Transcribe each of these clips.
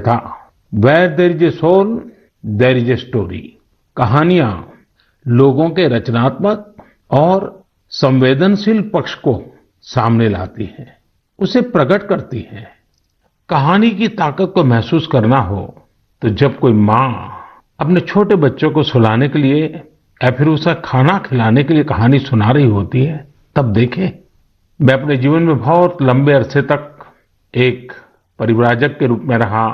था, where there is a soul there is a story. कहानियां लोगों के रचनात्मक और संवेदनशील पक्ष को सामने लाती हैं, उसे प्रकट करती हैं। कहानी की ताकत को महसूस करना हो तो जब कोई माँ अपने छोटे बच्चों को सुलाने के लिए या फिर उसे खाना खिलाने के लिए कहानी सुना रही होती है, तब देखें। मैं अपने जीवन में बहुत लंबे अरसे तक एक परिव्राजक के रूप में रहा।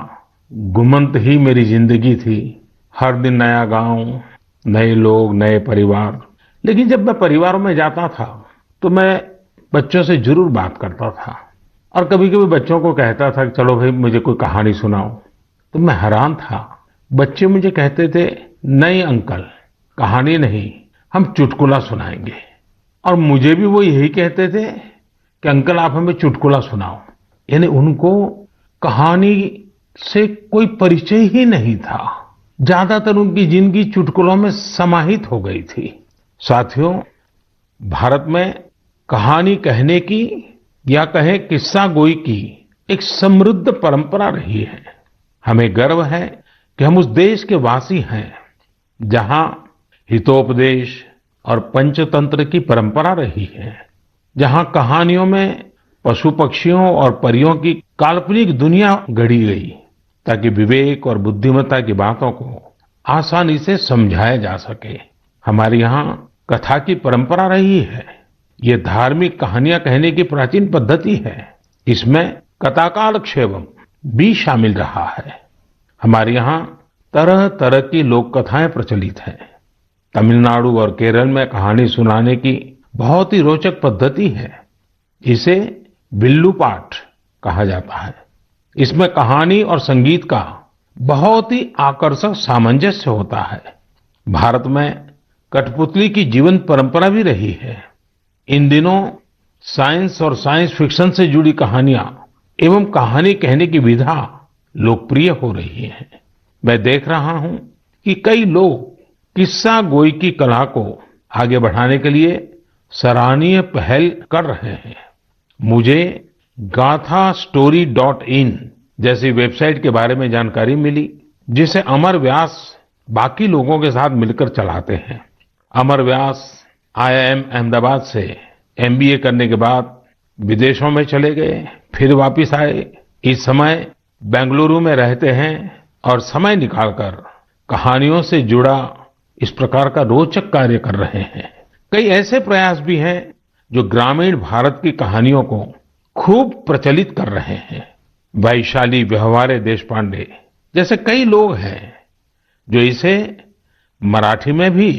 घुमंत ही मेरी जिंदगी थी, हर दिन नया गांव, नए लोग, नए परिवार। लेकिन जब मैं परिवारों में जाता था तो मैं बच्चों से जरूर बात करता था और कभी कभी बच्चों को कहता था कि चलो भाई मुझे कोई कहानी सुनाओ। तो मैं हैरान था, बच्चे मुझे कहते थे नहीं अंकल, कहानी नहीं, हम चुटकुला सुनाएंगे। और मुझे भी वो यही कहते थे कि अंकल आप हमें चुटकुला सुनाओ। यानी उनको कहानी से कोई परिचय ही नहीं था। ज्यादातर उनकी जिंदगी चुटकुलों में समाहित हो गई थी। साथियों, भारत में कहानी कहने की या कहें किस्सा गोई की एक समृद्ध परंपरा रही है। हमें गर्व है कि हम उस देश के वासी हैं जहां हितोपदेश और पंचतंत्र की परंपरा रही है, जहां कहानियों में पशु पक्षियों और परियों की काल्पनिक दुनिया गढ़ी गई ताकि विवेक और बुद्धिमत्ता की बातों को आसानी से समझाया जा सके। हमारे यहाँ कथा की परंपरा रही है। ये धार्मिक कहानियां कहने की प्राचीन पद्धति है। इसमें कथाकालक्षेपम भी शामिल रहा है। हमारे यहाँ तरह तरह की लोक कथाएं प्रचलित हैं। तमिलनाडु और केरल में कहानी सुनाने की बहुत ही रोचक पद्धति है। इसे विल्लू पाठ कहा जाता है। इसमें कहानी और संगीत का बहुत ही आकर्षक सामंजस्य होता है। भारत में कठपुतली की जीवंत परंपरा भी रही है। इन दिनों साइंस और साइंस फिक्शन से जुड़ी कहानियां एवं कहानी कहने की विधा लोकप्रिय हो रही है। मैं देख रहा हूं कि कई लोग किस्सा गोई की कला को आगे बढ़ाने के लिए सराहनीय पहल कर रहे हैं। मुझे gaathastory.in जैसी वेबसाइट के बारे में जानकारी मिली, जिसे अमर व्यास बाकी लोगों के साथ मिलकर चलाते हैं। अमर व्यास IIM अहमदाबाद से MBA करने के बाद विदेशों में चले गए, फिर वापस आए। इस समय बेंगलुरु में रहते हैं और समय निकालकर कहानियों से जुड़ा इस प्रकार का रोचक कार्य कर रहे हैं। कई ऐसे प्रयास भी हैं जो ग्रामीण भारत की कहानियों को खूब प्रचलित कर रहे हैं। वैशाली व्यवहारे देशपांडे जैसे कई लोग हैं जो इसे मराठी में भी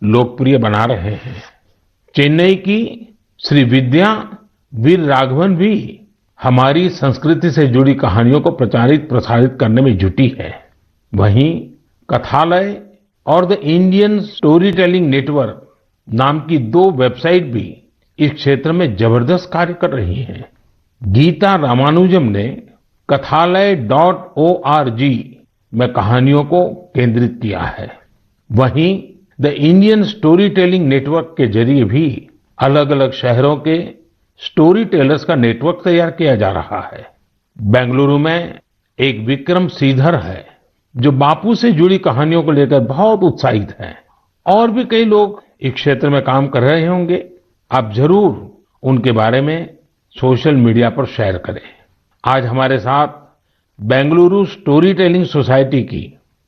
लोकप्रिय बना रहे हैं। चेन्नई की श्री विद्या वीर राघवन भी हमारी संस्कृति से जुड़ी कहानियों को प्रचारित प्रसारित करने में जुटी है। वहीं कथालय और the Indian story telling network नाम की 2 वेबसाइट भी इस क्षेत्र में जबरदस्त कार्य कर रही हैं। गीता रामानुजम ने kathalaya.org में कहानियों को केंद्रित किया है। वहीं the Indian story telling network के जरिए भी अलग अलग शहरों के स्टोरी टेलर्स का नेटवर्क तैयार किया जा रहा है। बेंगलुरु में एक विक्रम श्रीधर है जो बापू से जुड़ी कहानियों को लेकर बहुत उत्साहित है। और भी कई लोग इस क्षेत्र में काम कर रहे होंगे। आप जरूर उनके बारे में सोशल मीडिया पर शेयर करें। आज हमारे साथ बेंगलुरु स्टोरी टेलिंग सोसाइटी की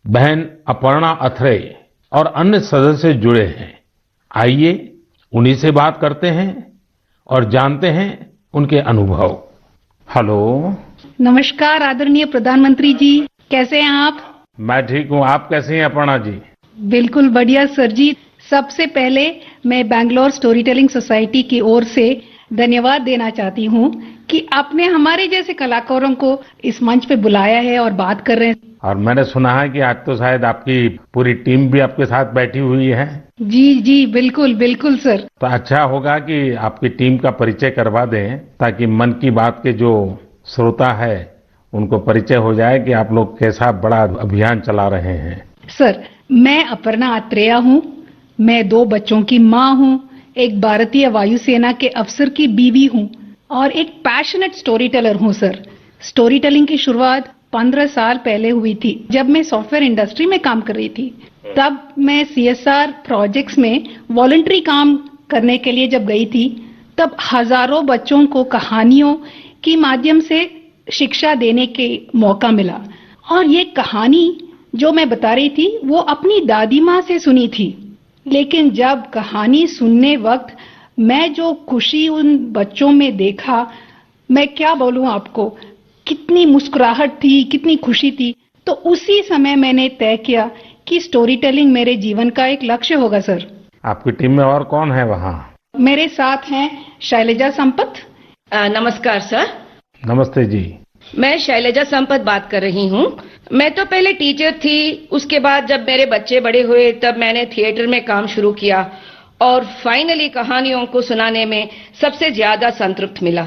बहन अपर्णा अथरे और अन्य सदस्य जुड़े हैं। आइए उन्हीं से बात करते हैं और जानते हैं उनके अनुभव। हेलो। नमस्कार आदरणीय प्रधानमंत्री जी, कैसे हैं आप? मैं ठीक हूँ, आप कैसे हैं अपर्णा जी? बिल्कुल बढ़िया सर जी। सबसे पहले मैं बैंगलोर स्टोरी टेलिंग सोसाइटी की ओर से धन्यवाद देना चाहती हूँ कि आपने हमारे जैसे कलाकारों को इस मंच पे बुलाया है और बात कर रहे हैं। और मैंने सुना है कि आज तो शायद आपकी पूरी टीम भी आपके साथ बैठी हुई है। जी जी बिल्कुल बिल्कुल सर। तो अच्छा होगा कि आपकी टीम का परिचय करवा दें ताकि मन की बात के जो श्रोता है उनको परिचय हो जाए कि आप लोग कैसा बड़ा अभियान चला रहे हैं। सर, मैं अपर्णा अत्रेया हूँ। मैं 2 बच्चों की माँ हूँ, एक भारतीय वायुसेना के अफसर की बीवी हूँ और एक पैशनेट स्टोरी टेलर हूँ सर। स्टोरी टेलिंग की शुरुआत 15 साल पहले हुई थी, जब मैं सॉफ्टवेयर इंडस्ट्री में काम कर रही थी। तब मैं सीएसआर प्रोजेक्ट्स में वॉलंटरी काम करने के लिए जब गई थी, तब हजारों बच्चों को कहानियों के माध्यम से शिक्षा देने के मौका मिला। और ये कहानी जो मैं बता रही थी वो अपनी दादी माँ से सुनी थी, लेकिन जब कहानी सुनने वक्त मैं जो खुशी उन बच्चों में देखा, मैं क्या बोलूं आपको, कितनी मुस्कुराहट थी, कितनी खुशी थी। तो उसी समय मैंने तय किया कि स्टोरी टेलिंग मेरे जीवन का एक लक्ष्य होगा सर। आपकी टीम में और कौन है वहाँ? मेरे साथ हैं शैलजा संपत। नमस्कार सर। नमस्ते जी। मैं शैलजा संपत बात कर रही हूँ। मैं तो पहले टीचर थी, उसके बाद जब मेरे बच्चे बड़े हुए तब मैंने थिएटर में काम शुरू किया और फाइनली कहानियों को सुनाने में सबसे ज्यादा संतृप्त मिला।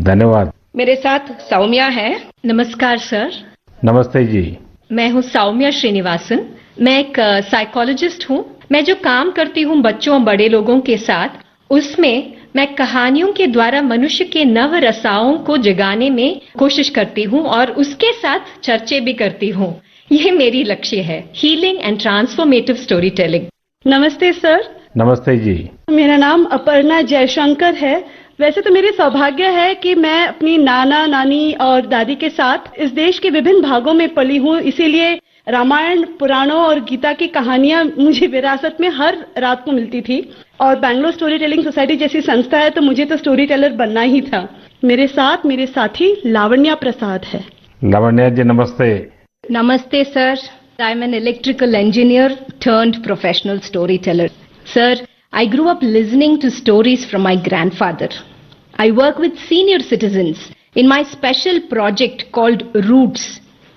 धन्यवाद। मेरे साथ सौम्या है। नमस्कार सर। नमस्ते जी। मैं हूँ सौम्या श्रीनिवासन। मैं एक साइकोलॉजिस्ट हूँ। मैं जो काम करती हूँ बच्चों और बड़े लोगों के साथ, उसमें मैं कहानियों के द्वारा मनुष्य के नव रसाओं को जगाने में कोशिश करती हूँ और उसके साथ चर्चे भी करती हूँ। ये मेरी लक्ष्य है, healing and transformative story telling. नमस्ते सर। नमस्ते जी। मेरा नाम अपर्णा जयशंकर है। वैसे तो मेरे सौभाग्य है कि मैं अपनी नाना नानी और दादी के साथ इस देश के विभिन्न भागों में पली हूँ, इसीलिए रामायण, पुराणों और गीता की कहानियां मुझे विरासत में हर रात को मिलती थी। और बैंगलोर स्टोरी टेलिंग सोसाइटी जैसी संस्था है तो मुझे तो स्टोरी टेलर बनना ही था। मेरे साथ मेरे साथी लावण्या प्रसाद है। लावण्या जी नमस्ते। नमस्ते sir. I am an electrical engineer turned professional storyteller. Sir, I grew up listening to stories from my grandfather. I work with senior citizens in my special project called Roots,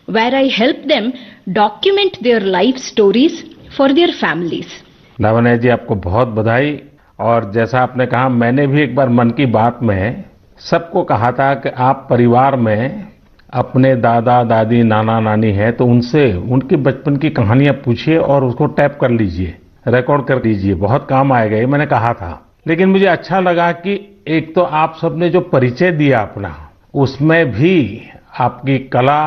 where I help them document their life stories for their families. Lavanya ji आपको बहुत बधाई। और जैसा आपने कहा, मैंने भी एक बार मन की बात में सबको कहा था कि आप परिवार में अपने दादा दादी नाना नानी है तो उनसे उनकी बचपन की कहानियां पूछिए और उसको टैप कर लीजिए, रिकॉर्ड कर लीजिए, बहुत काम आएगा, ये मैंने कहा था। लेकिन मुझे अच्छा लगा कि एक तो आप सबने जो परिचय दिया अपना, उसमें भी आपकी कला,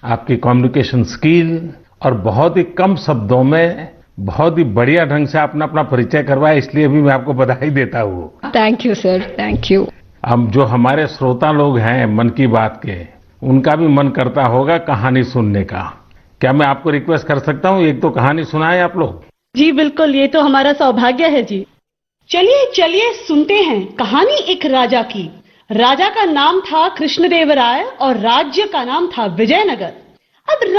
आपकी कम्युनिकेशन स्किल और बहुत ही कम शब्दों में बहुत ही बढ़िया ढंग से आपने अपना परिचय करवाया, इसलिए भी मैं आपको बधाई देता हूँ। Thank you sir, thank you. अब जो हमारे श्रोता लोग हैं मन की बात के, उनका भी मन करता होगा कहानी सुनने का। क्या मैं आपको रिक्वेस्ट कर सकता हूँ, एक तो कहानी सुनाएं आप लोग? जी बिल्कुल, ये तो हमारा सौभाग्य है जी। चलिए चलिए सुनते हैं कहानी एक राजा की। राजा का नाम था कृष्णदेवराय और राज्य का नाम था विजयनगर। अब